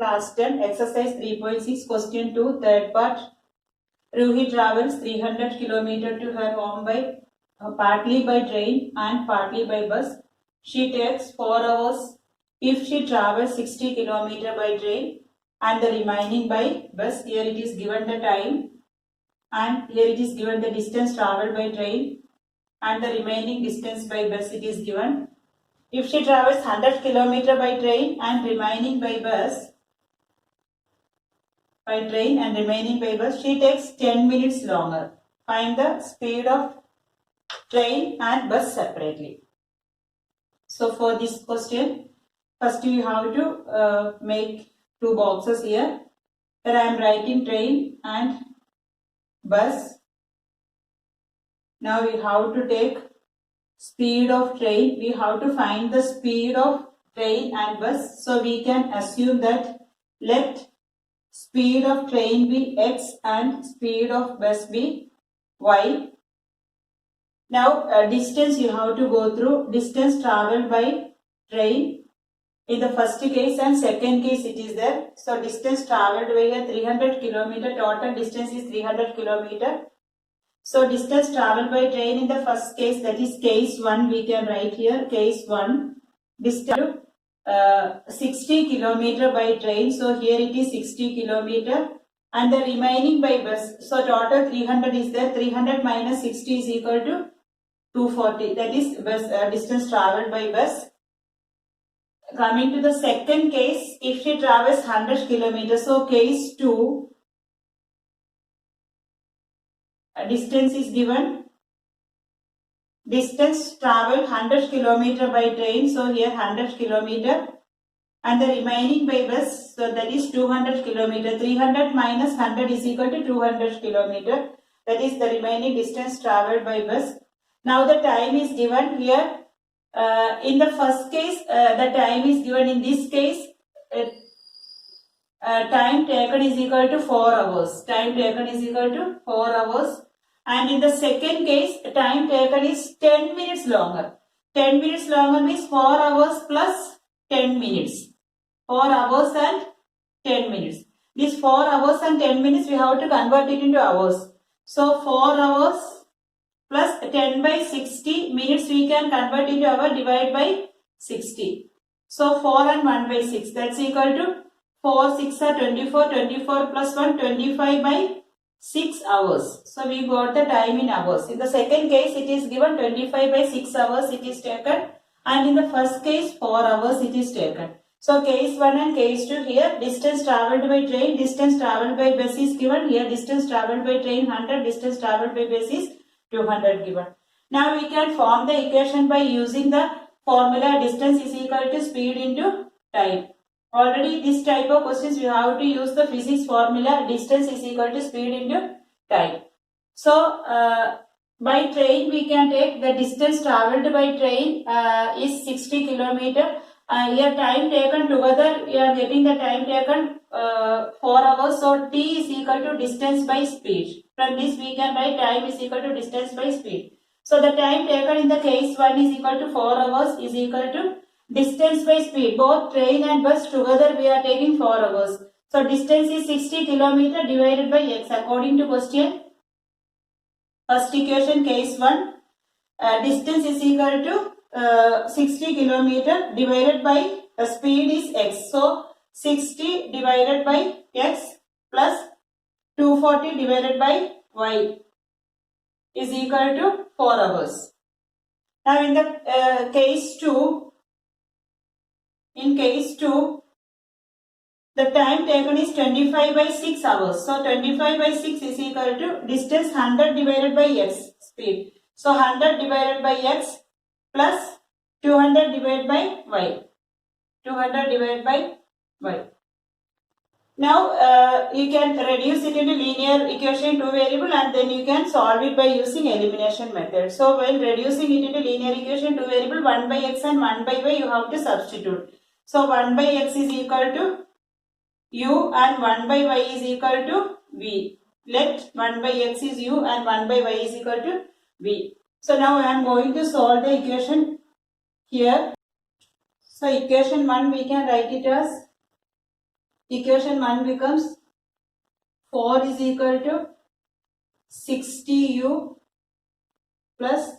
class 10, exercise 3.6, question 2, third part. Ruhi travels 300 km to her home by partly by train and partly by bus. She takes 4 hours if she travels 60 km by train and the remaining by bus. Here it is given the time and here it is given the distance travelled by train and the remaining distance by bus it is given. If she travels 100 km by train and remaining by bus, she takes 10 minutes longer. Find the speed of train and bus separately. So for this question, first you have to make two boxes here. Here I am writing train and bus. Now we have to take speed of train. We have to find the speed of train and bus. So we can assume that let speed of train be x and speed of bus be y. Now distance you have to go through. Distance travelled by train in the first case and second case it is there. So distance travelled by here 300 km. Total distance is 300 km. So distance travelled by train in the first case, that is case 1, we can write here case 1. Distance 60 km by train. So here it is 60 km and the remaining by bus. So total 300 is there. 300 minus 60 is equal to 240. That is bus distance travelled by bus. Coming to the second case, if she travels 100 km. So case 2. Distance is given. Distance travelled 100 km by train. So here 100 km and the remaining by bus. So that is 200 km. 300 minus 100 is equal to 200 km. That is the remaining distance travelled by bus. Now the time is given here. In the first case, the time is given. In this case, time taken is equal to 4 hours. Time taken is equal to 4 hours. And in the second case, time taken is 10 minutes longer. 10 minutes longer means 4 hours plus 10 minutes. 4 hours and 10 minutes. These 4 hours and 10 minutes we have to convert it into hours. So 4 hours plus 10 by 60 minutes we can convert into hour, divide by 60. So 4 and 1 by 6, that's equal to 4 6 are 24, 24 plus 1 25 by 6 hours. So we got the time in hours. In the second case it is given 25 by 6 hours it is taken and in the first case 4 hours it is taken. So case 1 and case 2 here distance travelled by train, distance travelled by bus is given. Here distance travelled by train 100, distance travelled by bus is 200 given. Now we can form the equation by using the formula distance is equal to speed into time. Already this type of questions you have to use the physics formula distance is equal to speed into time. So by train we can take the distance travelled by train is 60 km. Here time taken together we are getting the time taken 4 hours. So t is equal to distance by speed. From this we can write time is equal to distance by speed. So the time taken in the case 1 is equal to 4 hours is equal to distance by speed. Both train and bus together we are taking 4 hours. So distance is 60 km divided by x according to question. First equation case 1. Distance is equal to 60 km divided by speed is x. So 60 divided by x plus 240 divided by y is equal to 4 hours. Now in the case 2, in case 2, the time taken is 25 by 6 hours. So 25 by 6 is equal to distance 100 divided by x speed. So 100 divided by x plus 200 divided by y. 200 divided by y. Now you can reduce it into linear equation 2 variable and then you can solve it by using elimination method. So while reducing it into linear equation 2 variable 1 by x and 1 by y you have to substitute. So 1 by x is equal to u and 1 by y is equal to v. Let 1 by x is u and 1 by y is equal to v. So now I am going to solve the equation here. So equation 1 we can write it as equation 1 becomes 4 is equal to 60u plus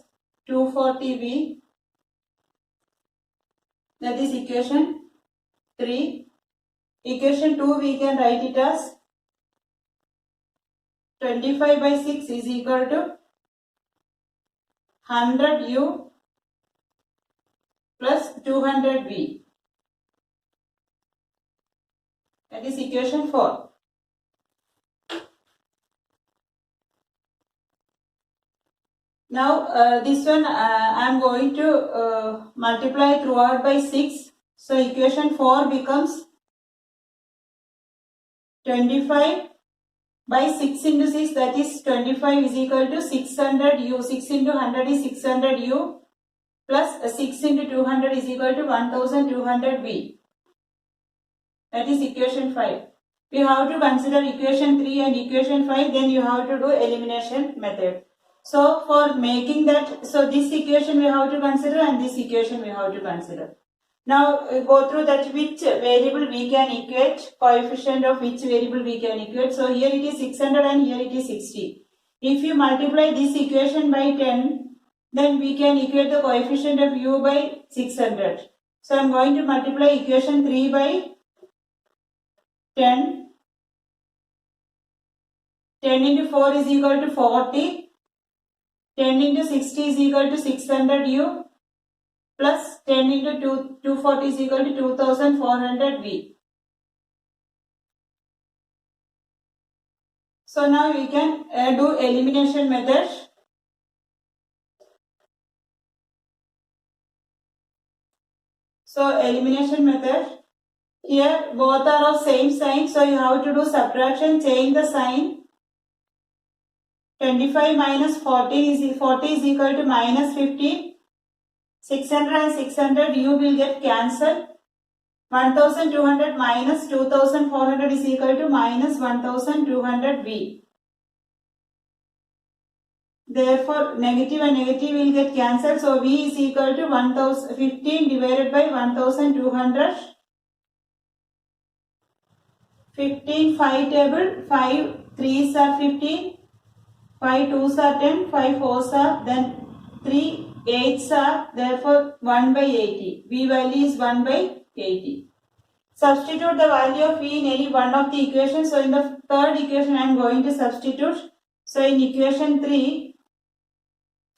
240v. That is equation 3. Equation 2 we can write it as 25 by 6 is equal to 100u plus 200v. That is equation 4. Now this one I am going to multiply throughout by 6. So equation 4 becomes 25 by 6 into 6, that is 25 is equal to 600u. 6 into 100 is 600u plus 6 into 200 is equal to 1200v. That is equation 5. We have to consider equation 3 and equation 5, then you have to do elimination method. So for making that, so this equation we have to consider and this equation we have to consider. Now go through that which variable we can equate, coefficient of which variable we can equate. So here it is 600 and here it is 60. If you multiply this equation by 10, then we can equate the coefficient of u by 600. So I am going to multiply equation 3 by 10. 10 into 4 is equal to 40. 10 into 60 is equal to 600u plus 10 into 240 is equal to 2400v. So now we can do elimination method. So elimination method, here both are of same sign, so you have to do subtraction, change the sign. 25 minus 40 is equal to minus 15. 600 and 600 u will get cancelled. 1200 minus 2400 is equal to minus 1200v. Therefore negative and negative will get cancelled. So v is equal to 15 divided by 1200. 15 5 table, 5 3s are 15. 5 2s are 10, 5 4s are, then 3 8s are, therefore 1 by 80. V value is 1 by 80. Substitute the value of V in any one of the equations. So in the third equation I am going to substitute. So in equation 3,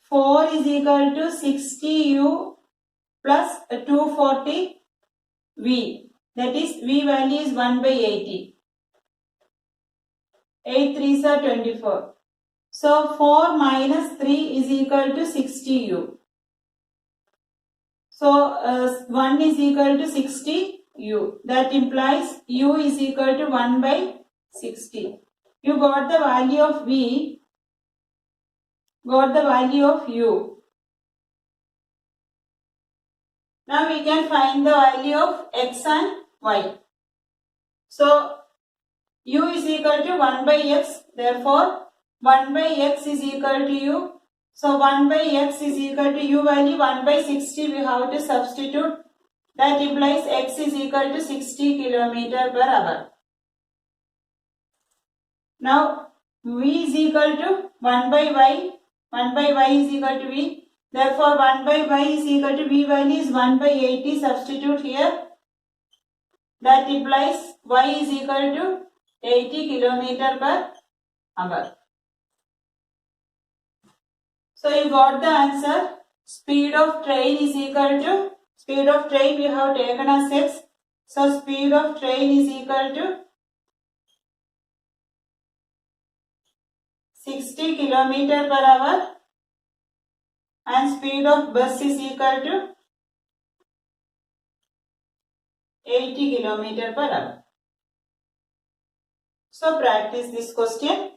4 is equal to 60u plus 240v. That is V value is 1 by 80. 8 3s are 24. So 4 minus 3 is equal to 60u. So 1 is equal to 60u. That implies u is equal to 1 by 60. You got the value of v, got the value of u. Now we can find the value of x and y. So u is equal to 1 by x, therefore 1 by x is equal to u. So 1 by x is equal to u value 1 by 60 we have to substitute. That implies x is equal to 60 km per hour. Now v is equal to 1 by y. 1 by y is equal to v. Therefore 1 by y is equal to v value is 1 by 80. Substitute here. That implies y is equal to 80 km per hour. So you got the answer. Speed of train is equal to, speed of train we have taken as x. So speed of train is equal to 60 km per hour and speed of bus is equal to 80 km per hour. So practice this question.